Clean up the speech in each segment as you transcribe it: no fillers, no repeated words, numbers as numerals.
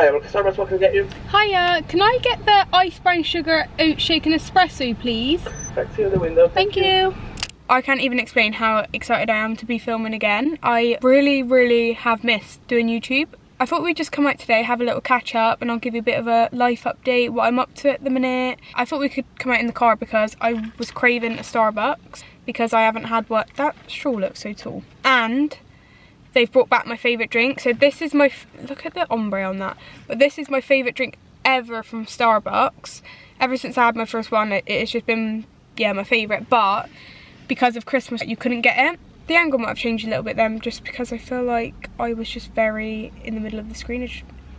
Hi, Starbs, what can I get you? Hiya, can I get the ice brown sugar oat shake and espresso, please? Back to the window. Thank you. I can't even explain how excited I am to be filming again. I really have missed doing YouTube. I thought we'd just come out today, have a little catch up, and I'll give you a bit of a life update, what I'm up to at the minute. I thought we could come out in the car because I was craving a Starbucks because I haven't had what, that straw looks so tall. And they've brought back my favourite drink. So this is my, look at the ombre on that. But this is my favourite drink ever from Starbucks. Ever since I had my first one, it's just been, yeah, my favourite. But because of Christmas, you couldn't get it. The angle might have changed a little bit then, just because I feel like I was just very in the middle of the screen.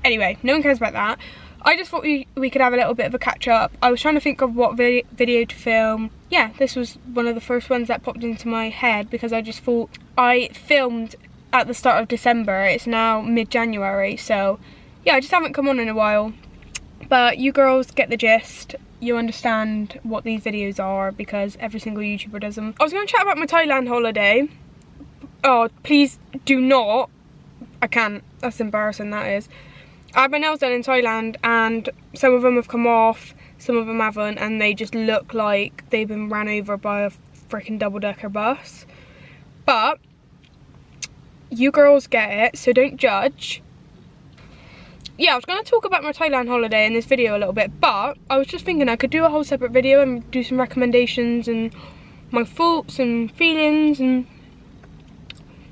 Anyway, no one cares about that. I just thought we could have a little bit of a catch up. I was trying to think of what video to film. Yeah, this was one of the first ones that popped into my head because I just thought I filmed at the start of December. It's now mid-January, so yeah, I just haven't come on in a while. But you girls get the gist. You understand what these videos are because every single YouTuber does them. I was going to chat about my Thailand holiday. Oh, please do not. I can't. That's embarrassing, that is. I had my nails done in Thailand and some of them have come off, some of them haven't, and they just look like they've been ran over by a freaking double-decker bus. But you girls get it, so don't judge. Yeah, I was going to talk about my Thailand holiday in this video a little bit, but I was just thinking I could do a whole separate video and do some recommendations and my thoughts and feelings, and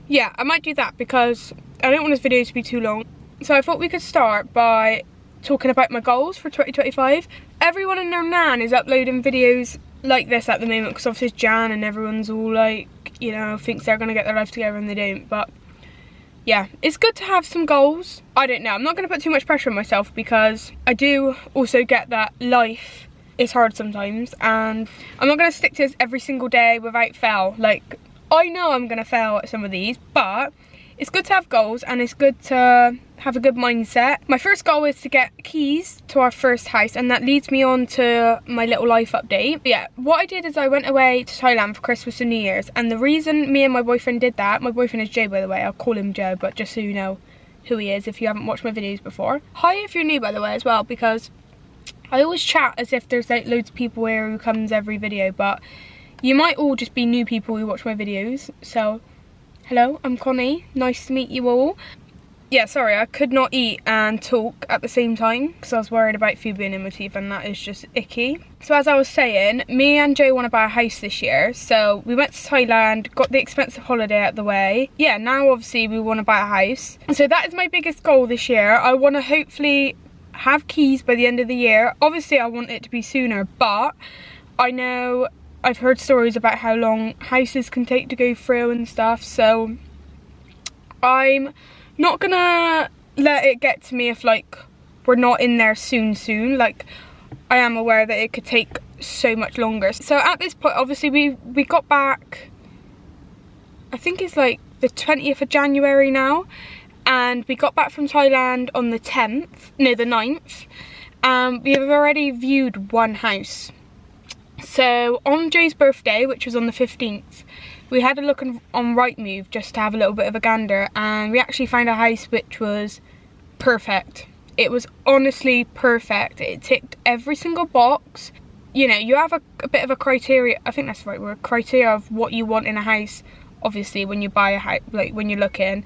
yeah, I might do that because I don't want this video to be too long. So I thought we could start by talking about my goals for 2025. Everyone and their nan is uploading videos like this at the moment because obviously it's Jan and everyone's all like, you know, thinks they're going to get their life together and they don't. But yeah, it's good to have some goals. I don't know, I'm not going to put too much pressure on myself because I do also get that life is hard sometimes and I'm not going to stick to this every single day without fail. Like, I know I'm going to fail at some of these, but it's good to have goals and it's good to have a good mindset. My first goal is to get keys to our first house, and that leads me on to my little life update. Yeah, what I did is I went away to Thailand for Christmas and New Year's, and the reason me and my boyfriend did that, my boyfriend is Joe by the way, I'll call him Joe, but just so you know who he is if you haven't watched my videos before. Hi if you're new by the way as well, because I always chat as if there's like loads of people here who comes every video, but you might all just be new people who watch my videos. So hello, I'm Connie, nice to meet you all. Yeah, sorry, I could not eat and talk at the same time because I was worried about food being in my teeth and that is just icky. So as I was saying, me and Joe want to buy a house this year. So we went to Thailand, got the expensive holiday out of the way. Yeah, now obviously we want to buy a house. So that is my biggest goal this year. I want to hopefully have keys by the end of the year. Obviously I want it to be sooner, but I know I've heard stories about how long houses can take to go through and stuff. So I'm not gonna let it get to me if like we're not in there soon. Like, I am aware that it could take so much longer. So at this point, obviously we got back, I think it's like the 20th of January now, and we got back from Thailand on the 10th, no the 9th, and we have already viewed one house. So on Joe's birthday, which was on the 15th, we had a look on Rightmove just to have a little bit of a gander, and we actually found a house which was perfect. It was honestly perfect. It ticked every single box. You know, you have a bit of a criteria, I think that's the right word, criteria of what you want in a house, obviously, when you buy a house, like when you're looking,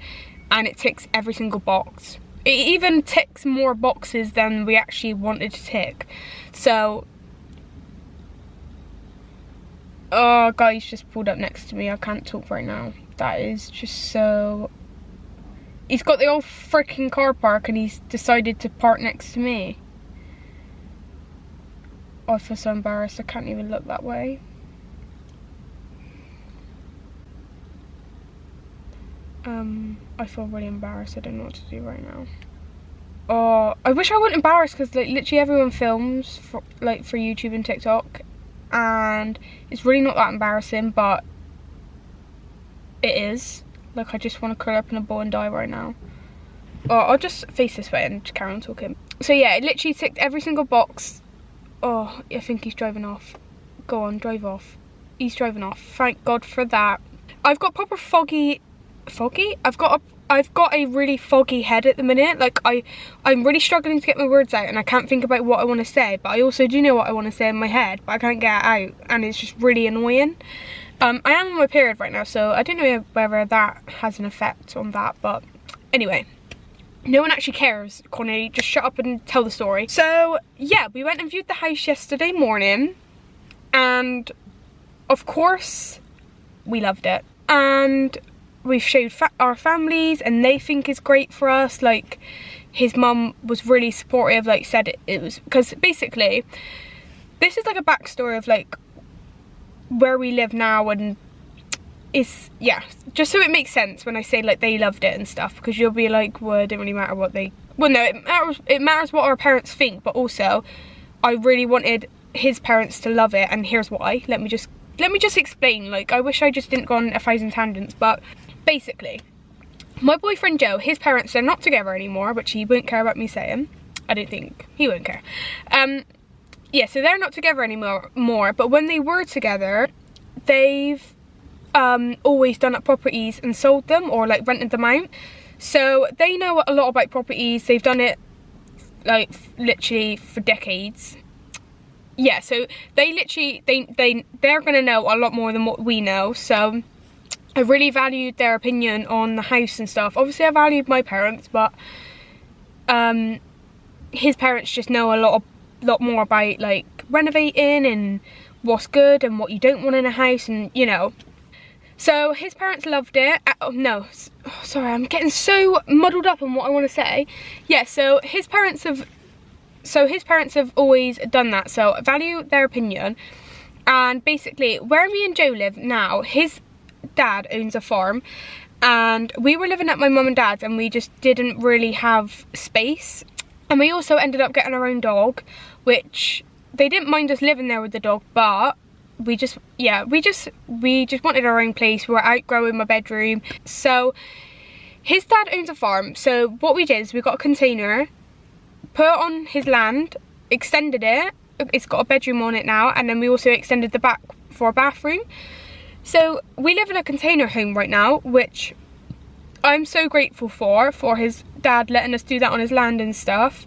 and it ticks every single box. It even ticks more boxes than we actually wanted to tick. So, oh, guys just pulled up next to me. I can't talk right now. That is just so... He's got the old freaking car park and he's decided to park next to me. Oh, I feel so embarrassed. I can't even look that way. I feel really embarrassed. I don't know what to do right now. Oh, I wish I wasn't embarrassed because like literally everyone films for YouTube and TikTok. And it's really not that embarrassing, but it is. Like, I just want to curl up in a ball and die right now. Oh, I'll just face this way and just carry on talking. So yeah, it literally ticked every single box. Oh, I think he's driving off. Go on, drive off. He's driving off. Thank God for that. I've got proper foggy? I've got a I've got a really foggy head at the minute. Like I'm really struggling to get my words out and I can't think about what I want to say, but I also do know what I want to say in my head, but I can't get it out and it's just really annoying. I am on my period right now, so I don't know whether that has an effect on that, but anyway. No one actually cares, Connie, just shut up and tell the story. So yeah, we went and viewed the house yesterday morning and of course we loved it. And we've showed our families and they think it's great for us. Like his mum was really supportive, like said it was, because basically this is like a backstory of like where we live now, and is, yeah, just so it makes sense when I say like they loved it and stuff, because you'll be like, well, it didn't really matter what they, well no, it matters what our parents think, but also I really wanted his parents to love it, and here's why. Let me just explain. Like I wish I just didn't go on 1,000 tangents, but basically my boyfriend Joe, his parents are not together anymore, which he won't care about me saying. I don't think he won't care. Yeah, so they're not together anymore, but when they were together, they've always done up properties and sold them or like rented them out, so they know a lot about properties. They've done it like literally for decades. Yeah, so they literally they're gonna know a lot more than what we know, so I really valued their opinion on the house and stuff. Obviously I valued my parents, but his parents just know a lot more about like renovating and what's good and what you don't want in a house, and you know. So his parents loved it. Oh no, sorry, I'm getting so muddled up on what I want to say. Yeah, so his parents have always done that, so I value their opinion. And basically where me and Joe live now, his dad owns a farm, and we were living at my mum and dad's and we just didn't really have space, and we also ended up getting our own dog, which they didn't mind us living there with the dog, but we just wanted our own place. We were outgrowing my bedroom. So his dad owns a farm, so what we did is we got a container, put it on his land, extended it, it's got a bedroom on it now, and then we also extended the back for a bathroom. So we live in a container home right now, which I'm so grateful for his dad letting us do that on his land and stuff.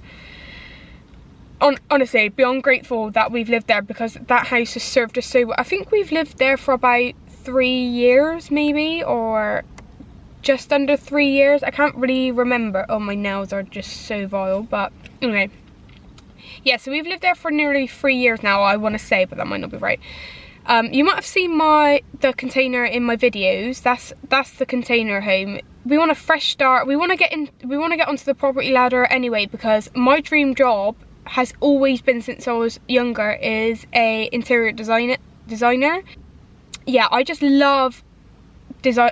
Honestly, beyond grateful that we've lived there, because that house has served us so well. I think we've lived there for about 3 years maybe, or just under 3 years. I can't really remember. Oh, my nails are just so vile, but anyway. Yeah, so we've lived there for nearly 3 years now, I want to say, but that might not be right. You might have seen the container in my videos. That's the container home. We want a fresh start. We want to get onto the property ladder anyway, because my dream job has always been, since I was younger, is a interior designer. Yeah, I just love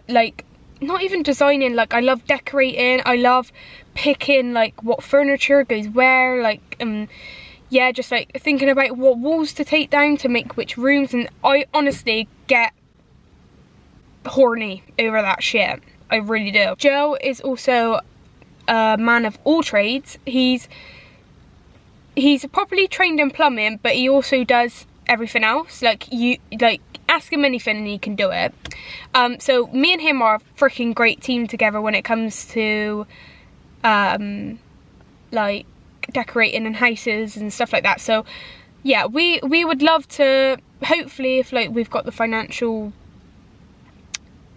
like not even designing, like I love decorating. I love picking like what furniture goes where, like yeah, just like thinking about what walls to take down to make which rooms, and I honestly get horny over that shit. I really do. Joe is also a man of all trades. He's properly trained in plumbing, but he also does everything else. Like ask him anything and he can do it. So me and him are a freaking great team together when it comes to like decorating in houses and stuff like that. So yeah, we would love to, hopefully, if like we've got the financial,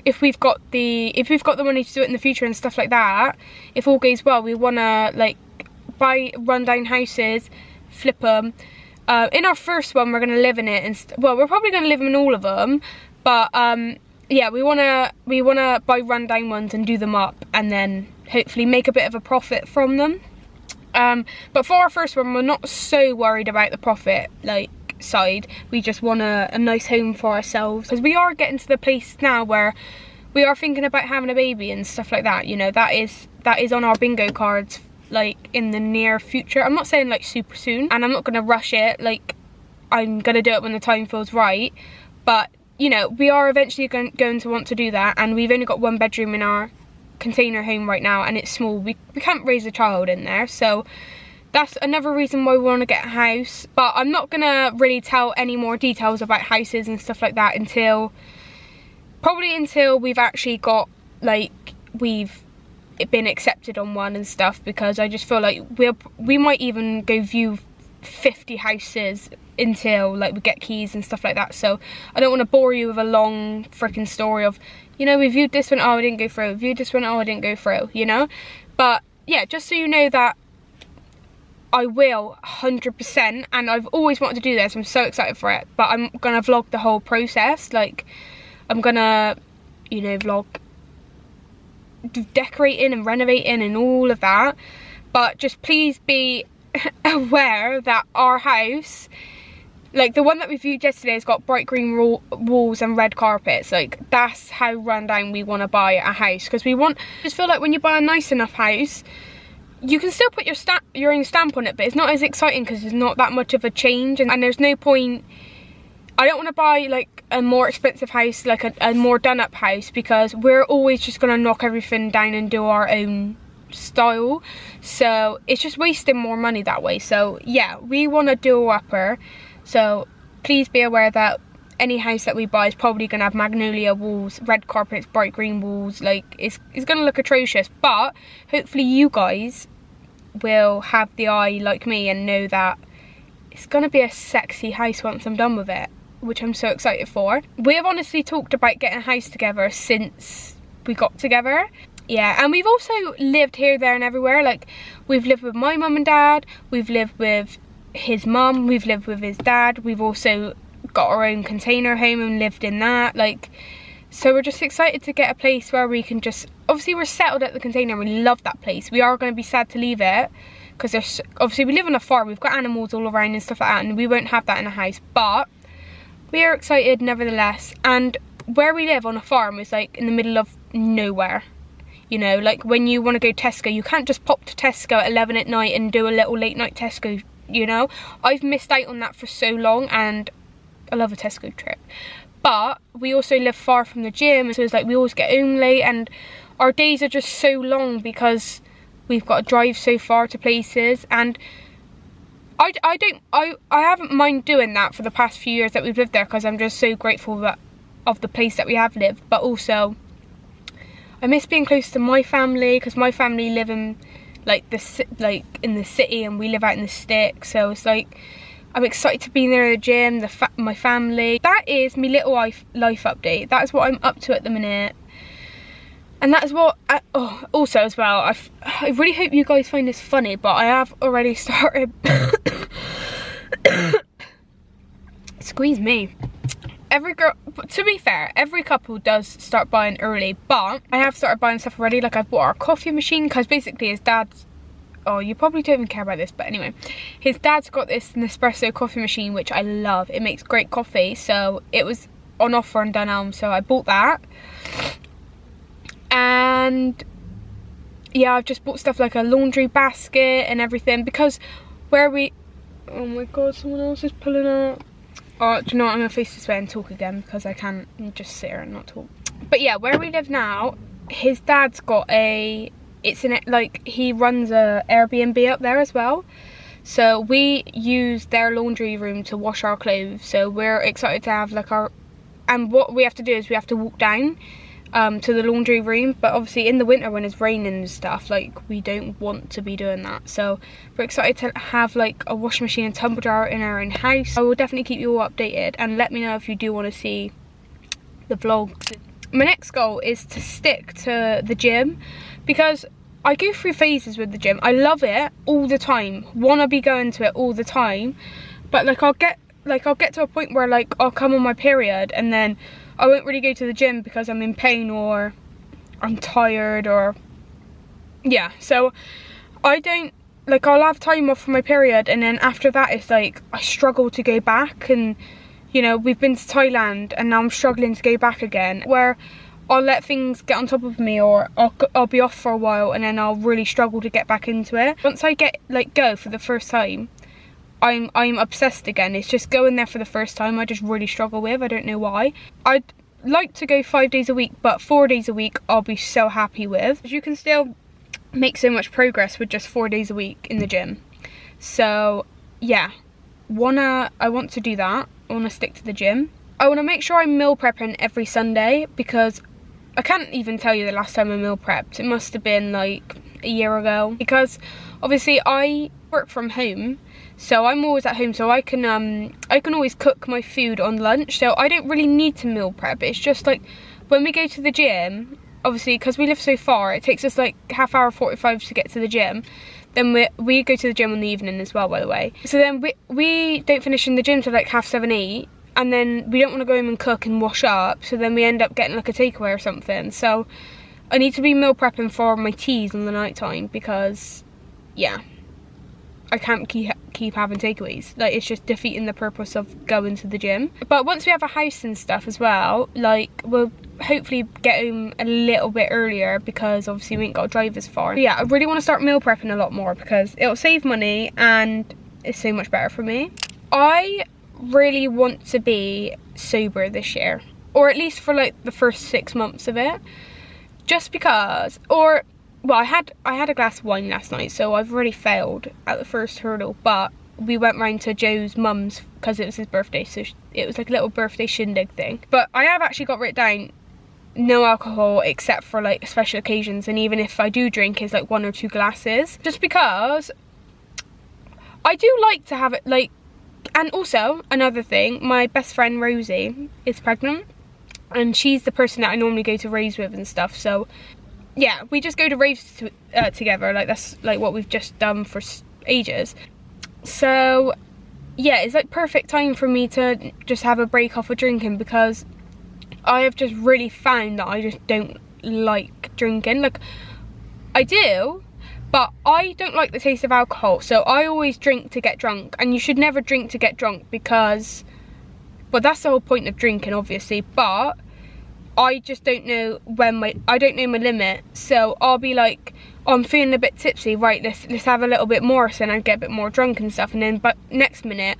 if we've got the money to do it in the future and stuff like that, if all goes well, we want to like buy rundown houses, flip them. In our first one, we're going to live in it, and well, we're probably going to live in all of them, but yeah, we want to buy rundown ones and do them up, and then hopefully make a bit of a profit from them. But for our first one, we're not so worried about the profit like side. We just want a nice home for ourselves, because we are getting to the place now where we are thinking about having a baby and stuff like that. You know, that is on our bingo cards, like in the near future. I'm not saying like super soon, and I'm not gonna rush it. Like, I'm gonna do it when the time feels right, but you know, we are eventually going to want to do that, and we've only got 1 bedroom in our container home right now, and it's small. We can't raise a child in there, so that's another reason why we want to get a house. But I'm not gonna really tell any more details about houses and stuff like that until we've actually got, like, we've it been accepted on one and stuff, because I just feel like we might even go view 50 houses until like we get keys and stuff like that. So I don't want to bore you with a long freaking story of, you know, we viewed this one, oh I didn't go through, viewed this one, oh I didn't go through, you know. But yeah, just so you know that I will 100%, and I've always wanted to do this. I'm so excited for it, but I'm gonna vlog the whole process. Like I'm gonna, you know, vlog decorating and renovating and all of that. But just please be aware that our house, like the one that we viewed yesterday, has got bright green walls and red carpets. Like that's how run down we want to buy a house, because we just feel like when you buy a nice enough house, you can still put your own stamp on it, but it's not as exciting because there's not that much of a change, and there's no point. I don't want to buy like a more expensive house, like a more done up house, because we're always just going to knock everything down and do our own style. So it's just wasting more money that way. So yeah, we want to do a upper. So please be aware that any house that we buy is probably going to have magnolia walls, red carpets, bright green walls. Like it's going to look atrocious, but hopefully you guys will have the eye like me and know that it's going to be a sexy house once I'm done with it, which I'm so excited for. We have honestly talked about getting a house together since we got together. Yeah, and we've also lived here, there and everywhere. Like we've lived with my mum and dad, we've lived with his mum, we've lived with his dad, we've also got our own container home and lived in that. Like, so we're just excited to get a place where we can just, obviously we're settled at the container, we love that place. We are going to be sad to leave it, because there's obviously, we live on a farm, we've got animals all around and stuff like that, and we won't have that in a house, but we are excited nevertheless. And where we live on a farm is like in the middle of nowhere. You know, like when you want to go Tesco, you can't just pop to Tesco at 11 at night and do a little late night Tesco, you know. I've missed out on that for so long, and I love a Tesco trip. But we also live far from the gym, so it's like we always get home late, and our days are just so long because we've got to drive so far to places. And I haven't mind doing that for the past few years that we've lived there, because I'm just so grateful of the place that we have lived. But also I miss being close to my family, because my family live in like in the city and we live out in the sticks. So it's like I'm excited to be near the gym, my family. That is my little life update. That is what I'm up to at the minute. And that is what also as well, I really hope you guys find this funny, but I have already started squeeze me. Every girl, to be fair, every couple does start buying early, but I have started buying stuff already. Like I've bought our coffee machine, because basically his dad's, oh, you probably don't even care about this, but anyway, his dad's got this Nespresso coffee machine, which I love. It makes great coffee, so it was on offer on Dunelm, so I bought that. And yeah, I've just bought stuff like a laundry basket and everything, because where we, oh my god, someone else is pulling up. Oh, do you know what, I'm gonna face this way and talk again, because I can't just sit here and not talk. But yeah, where we live now, his dad's got he runs a Airbnb up there as well. So we use their laundry room to wash our clothes. So we're excited to have like and what we have to do is we have to walk down to the laundry room, but obviously in the winter when it's raining and stuff, like we don't want to be doing that. So we're excited to have like a washing machine and tumble dryer in our own house. I will definitely keep you all updated, and let me know if you do want to see the vlogs. My next goal is to stick to the gym, because I go through phases with the gym. I love it all the time, want to be going to it all the time, but like I'll get to a point where like I'll come on my period and then I won't really go to the gym because I'm in pain or I'm tired, or yeah. So I don't, like, I'll have time off for my period, and then after that it's like I struggle to go back. And you know, we've been to Thailand and now I'm struggling to go back again, where I'll let things get on top of me, or I'll be off for a while and then I'll really struggle to get back into it. Once I get go for the first time, I'm obsessed again. It's just going there for the first time I just really struggle with. I don't know why. I'd like to go 5 days a week, but 4 days a week I'll be so happy with. You can still make so much progress with just 4 days a week in the gym. So yeah, I want to do that. I want to stick to the gym. I want to make sure I'm meal prepping every Sunday, because I can't even tell you the last time I meal prepped. It must have been like a year ago, because obviously I work from home, so I'm always at home, so I can always cook my food on lunch, so I don't really need to meal prep. It's just like when we go to the gym, obviously because we live so far, it takes us like half hour 45 to get to the gym. Then we go to the gym in the evening as well, by the way. So then we don't finish in the gym till like 7:30, 8, and then we don't want to go home and cook and wash up, so then we end up getting like a takeaway or something. So I need to be meal prepping for my teas in the night time, because yeah, I can't keep having takeaways. Like, it's just defeating the purpose of going to the gym. But once we have a house and stuff as well, like, we'll hopefully get home a little bit earlier, because obviously we ain't got to drive as far. But yeah, I really want to start meal prepping a lot more, because it'll save money and it's so much better for me. I really want to be sober this year, or at least for like the first 6 months of it, just because, or well, I had a glass of wine last night, so I've already failed at the first hurdle. But we went round to Joe's mum's because it was his birthday, so it was like a little birthday shindig thing. But I have actually got written down no alcohol except for like special occasions, and even if I do drink, it's like 1 or 2 glasses, just because I do like to have it like. And also another thing, my best friend Rosie is pregnant, and she's the person that I normally go to raves with and stuff. So yeah, we just go to raves together. Like, that's like what we've just done for ages. So yeah, it's like perfect time for me to just have a break off of drinking, because I have just really found that I just don't like drinking. Like, I do, but I don't like the taste of alcohol, so I always drink to get drunk. And you should never drink to get drunk, because, well, that's the whole point of drinking, obviously, but I just don't know when I don't know my limit. So I'll be like, oh, I'm feeling a bit tipsy, right, let's have a little bit more, so then I get a bit more drunk and stuff, and then but next minute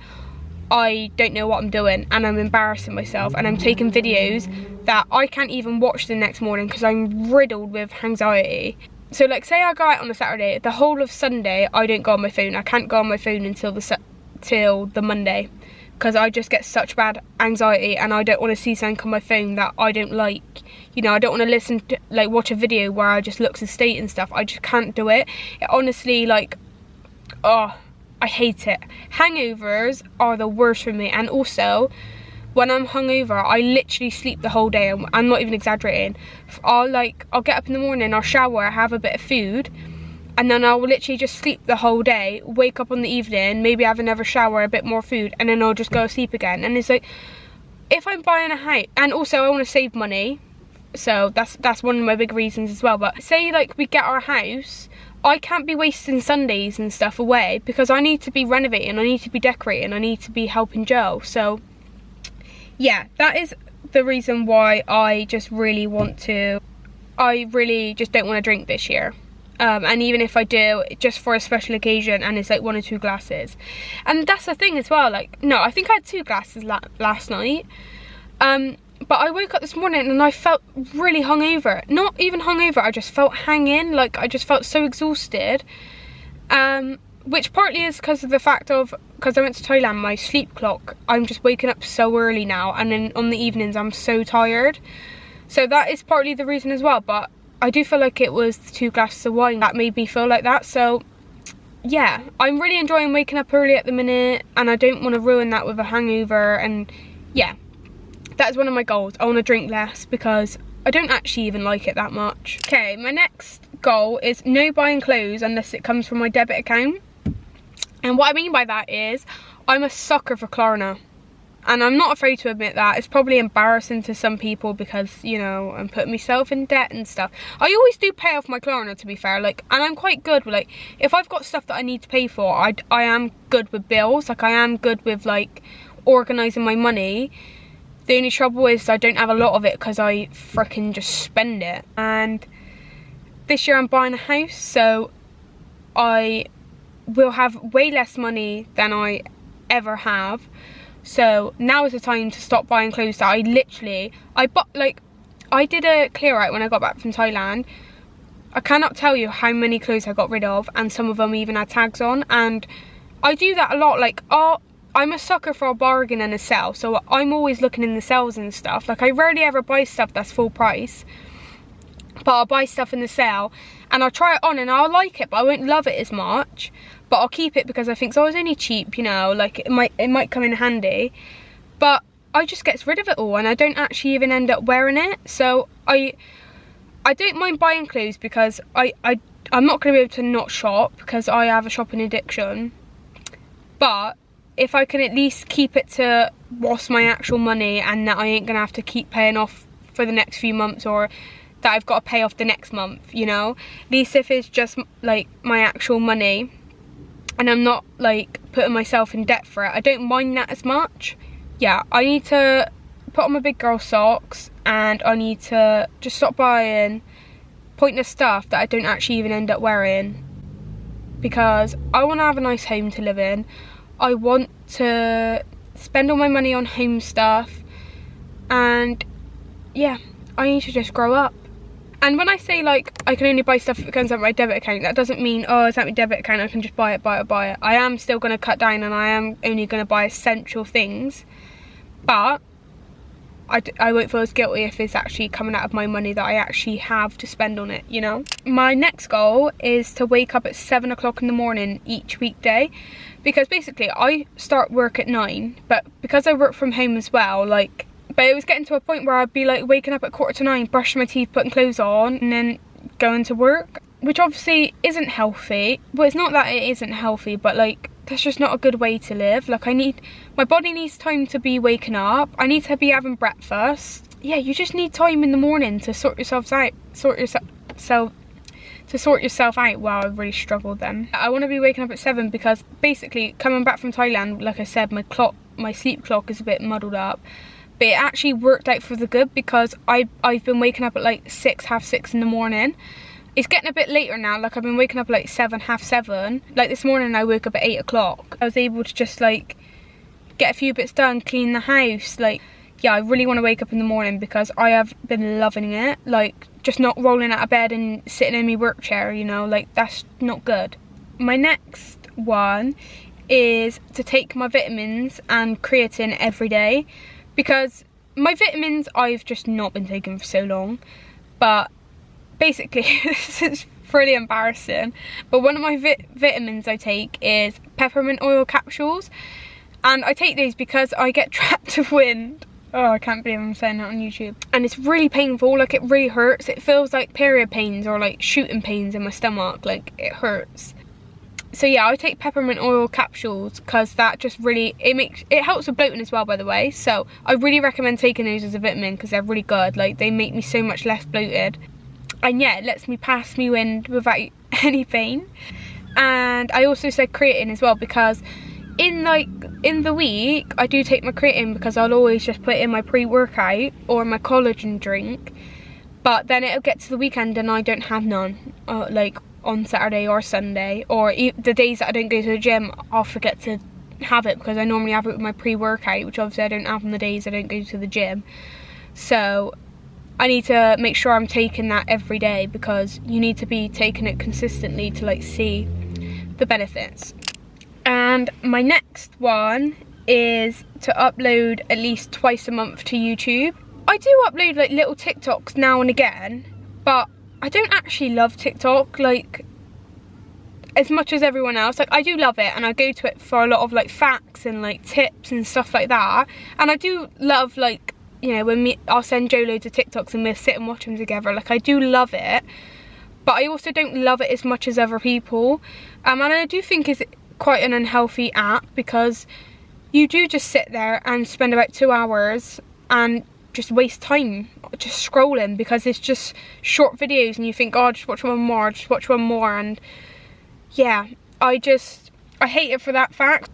I don't know what I'm doing, and I'm embarrassing myself, and I'm taking videos that I can't even watch the next morning because I'm riddled with anxiety. So like, say I go out on a Saturday, the whole of Sunday I don't go on my phone. I can't go on my phone until the Monday, because I just get such bad anxiety, and I don't want to see something on my phone that I don't like. You know, I don't want to listen to, like, watch a video where I just look to state and stuff. I just can't do it. It honestly, like, oh, I hate it. Hangovers are the worst for me. And also, when I'm hungover, I literally sleep the whole day. I'm not even exaggerating. I'll get up in the morning, I'll shower, have a bit of food, and then I'll literally just sleep the whole day, wake up in the evening, maybe have another shower, a bit more food, and then I'll just go to sleep again. And it's like, if I'm buying a house, and also I want to save money, so that's one of my big reasons as well. But say like we get our house, I can't be wasting Sundays and stuff away, because I need to be renovating, I need to be decorating, I need to be helping Joe. So yeah, that is the reason why I just really just don't want to drink this year. And even if I do, just for a special occasion, and it's like 1 or 2 glasses. And that's the thing as well, like, no, I think I had 2 glasses last night. But I woke up this morning and I felt really hungover. Not even hungover, I just felt hanging, like I just felt so exhausted. Which partly is because of the fact of, because I went to Thailand, my sleep clock, I'm just waking up so early now, and then on the evenings I'm so tired. So that is partly the reason as well, but I do feel like it was the 2 glasses of wine that made me feel like that. So yeah, I'm really enjoying waking up early at the minute, and I don't want to ruin that with a hangover. And yeah, that's one of my goals. I want to drink less, because I don't actually even like it that much. Okay, my next goal is no buying clothes unless it comes from my debit account. And what I mean by that is, I'm a sucker for Klarna. And I'm not afraid to admit that. It's probably embarrassing to some people because, you know, I'm putting myself in debt and stuff. I always do pay off my Klarna, to be fair. Like, and I'm quite good with, like, if I've got stuff that I need to pay for, I am good with bills. Like, I am good with, like, organising my money. The only trouble is I don't have a lot of it because I frickin' just spend it. And this year I'm buying a house, so I will have way less money than I ever have. So now is the time to stop buying clothes that I bought, like, I did a clear out when I got back from Thailand. I cannot tell you how many clothes I got rid of, and some of them even had tags on. And I do that a lot. Like, I'm a sucker for a bargain and a sale, so I'm always looking in the sales and stuff. Like, I rarely ever buy stuff that's full price. but I'll buy stuff in the sale and I'll try it on and I'll like it, but I won't love it as much. But I'll keep it because I think, oh, it's only cheap, you know, like it might come in handy. But I just get rid of it all and I don't actually even end up wearing it. So I don't mind buying clothes because I'm not going to be able to not shop because I have a shopping addiction. But if I can at least keep it to what's my actual money and that I ain't going to have to keep paying off for the next few months, or that I've got to pay off the next month, you know, at least if it's just like my actual money and I'm not like putting myself in debt for it, I don't mind that as much. Yeah, I need to put on my big girl socks and I need to just stop buying pointless stuff that I don't actually even end up wearing, because I want to have a nice home to live in. I want to spend all my money on home stuff, and yeah, I need to just grow up. And when I say like I can only buy stuff if it comes out my debit account, that doesn't mean, oh, it's at my debit account, I can just buy it. I am still going to cut down and I am only going to buy essential things, but I won't feel as guilty if it's actually coming out of my money that I actually have to spend on it, you know. My next goal is to wake up at 7 o'clock in the morning each weekday, because basically I start work at 9, but because I work from home as well, like, but it was getting to a point where I'd be like waking up at 9:15, brushing my teeth, putting clothes on and then going to work, which obviously isn't healthy. Well, it's not that it isn't healthy, but like that's just not a good way to live. Like my body needs time to be waking up. I need to be having breakfast. Yeah, you just need time in the morning to sort yourself out. Wow, I really struggled then. I want to be waking up at 7 because basically coming back from Thailand, like I said, my sleep clock is a bit muddled up. But it actually worked out for the good because I've been waking up at like 6, half 6 in the morning. It's getting a bit later now, like I've been waking up at like 7, half 7. Like this morning I woke up at 8 o'clock. I was able to just like get a few bits done, clean the house. Like, yeah, I really want to wake up in the morning because I have been loving it. Like, just not rolling out of bed and sitting in my work chair, you know, like that's not good. My next one is to take my vitamins and creatine every day, because my vitamins I've just not been taking for so long. But basically, this is really embarrassing, but one of my vitamins I take is peppermint oil capsules, and I take these because I get trapped of wind. Oh, I can't believe I'm saying that on YouTube. And it's really painful, like it really hurts. It feels like period pains or like shooting pains in my stomach, like it hurts. So yeah, I take peppermint oil capsules because that just really, it helps with bloating as well, by the way. So I really recommend taking those as a vitamin because they're really good. Like they make me so much less bloated. And yeah, it lets me pass me wind without any pain. And I also said creatine as well because in the week I do take my creatine because I'll always just put it in my pre-workout or my collagen drink. But then it'll get to the weekend and I don't have none, like on Saturday or Sunday, or the days that I don't go to the gym, I'll forget to have it because I normally have it with my pre-workout, which obviously I don't have on the days I don't go to the gym. So I need to make sure I'm taking that every day because you need to be taking it consistently to like see the benefits. And my next one is to upload at least twice a month to YouTube. I do upload like little TikToks now and again, but I don't actually love TikTok like as much as everyone else. Like I do love it and I go to it for a lot of like facts and like tips and stuff like that. And I do love, like, you know, when I'll send Joe loads of TikToks and we'll sit and watch them together. Like I do love it, but I also don't love it as much as other people. And I do think it's quite an unhealthy app because you do just sit there and spend about 2 hours and just waste time just scrolling because it's just short videos and you think, oh, just watch one more, and yeah, I hate it for that fact.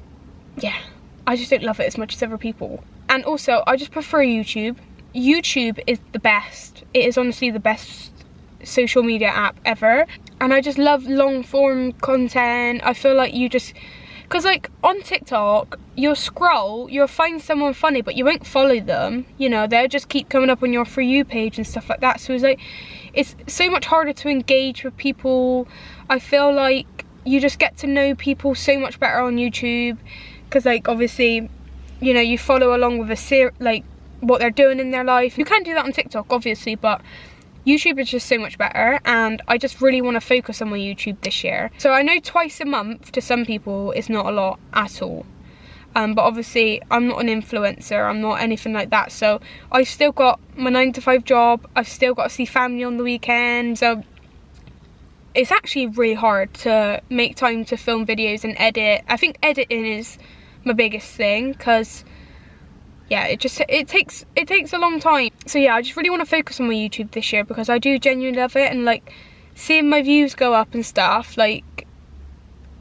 Yeah, I just don't love it as much as other people. And also I just prefer YouTube. YouTube is the best. It is honestly the best social media app ever, and I just love long form content. I feel like you just, because like on TikTok you'll scroll, you'll find someone funny but you won't follow them, you know, they'll just keep coming up on your For You page and stuff like that. So it's like, it's so much harder to engage with people. I feel like you just get to know people so much better on YouTube because like obviously, you know, you follow along with like what they're doing in their life. You can do that on TikTok obviously, but YouTube is just so much better, and I just really want to focus on my YouTube this year. So I know twice a month to some people is not a lot at all. But obviously I'm not an influencer, I'm not anything like that, so I've still got my 9 to 5 job, I've still got to see family on the weekend, so it's actually really hard to make time to film videos and edit. I think editing is my biggest thing, because yeah, it takes a long time. So yeah, I just really want to focus on my YouTube this year, because I do genuinely love it, and like seeing my views go up and stuff, like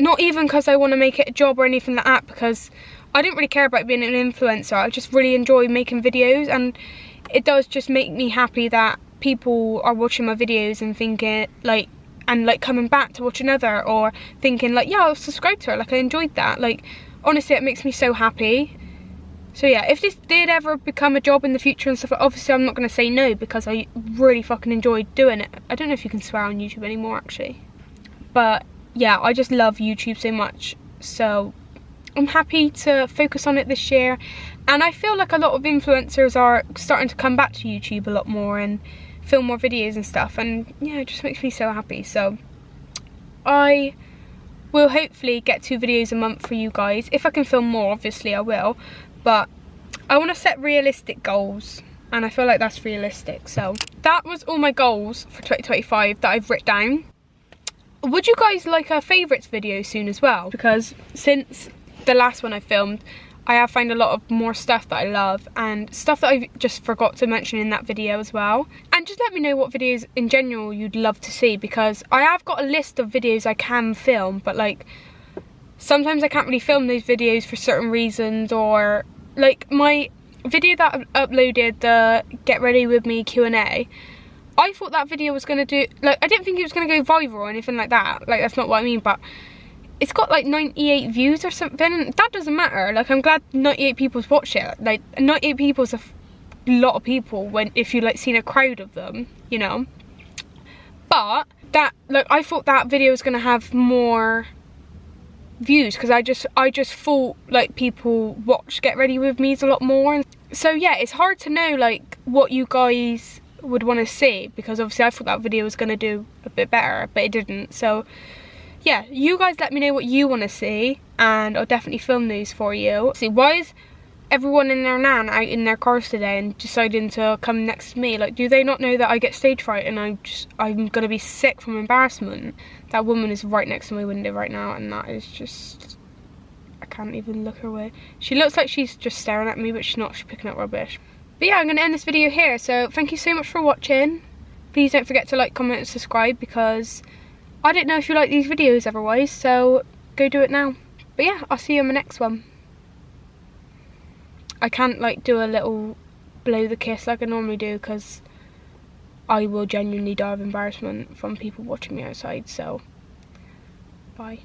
not even because I want to make it a job or anything like that, because I don't really care about being an influencer. I just really enjoy making videos, and it does just make me happy that people are watching my videos and thinking like, and like coming back to watch another, or thinking like, yeah, I'll subscribe to her, like I enjoyed that. Like honestly, it makes me so happy. So yeah, if this did ever become a job in the future and stuff, obviously I'm not going to say no, because I really fucking enjoyed doing it. I don't know if you can swear on YouTube anymore actually, but yeah, I just love YouTube so much, so I'm happy to focus on it this year. And I feel like a lot of influencers are starting to come back to YouTube a lot more and film more videos and stuff, and yeah, it just makes me so happy. So I will hopefully get 2 videos a month for you guys. If I can film more, obviously I will, but I want to set realistic goals, and I feel like that's realistic. So that was all my goals for 2025 that I've written down. Would you guys like a favourites video soon as well? Because since the last one I filmed, I have found a lot of more stuff that I love, and stuff that I just forgot to mention in that video as well. And just let me know what videos in general you'd love to see, because I have got a list of videos I can film, but like sometimes I can't really film those videos for certain reasons, or like my video that I uploaded, the Get Ready With Me Q&A, I thought that video was going to do, like I didn't think it was going to go viral or anything like that, like that's not what I mean, but it's got like 98 views or something. That doesn't matter, like I'm glad 98 people's watched it. Like 98 people's a lot of people when, if you like seen a crowd of them, you know. But that, like I thought that video was going to have more views, because I just thought like people watch Get Ready With Me a lot more. So yeah, it's hard to know like what you guys would want to see, because obviously I thought that video was going to do a bit better, but it didn't. So yeah, you guys let me know what you want to see, and I'll definitely film these for you. See, why is everyone in their nan out in their cars today and deciding to come next to me? Like, do they not know that I get stage fright and I'm gonna be sick from embarrassment? That woman is right next to my window right now, and that is just, I can't even look her way. She looks like she's just staring at me, but she's not, she's picking up rubbish. But yeah, I'm gonna end this video here, so thank you so much for watching. Please don't forget to like, comment and subscribe, because I don't know if you like these videos otherwise, so go do it now. But yeah, I'll see you in my next one. I can't like do a little blow the kiss like I normally do, because I will genuinely die of embarrassment from people watching me outside, so bye.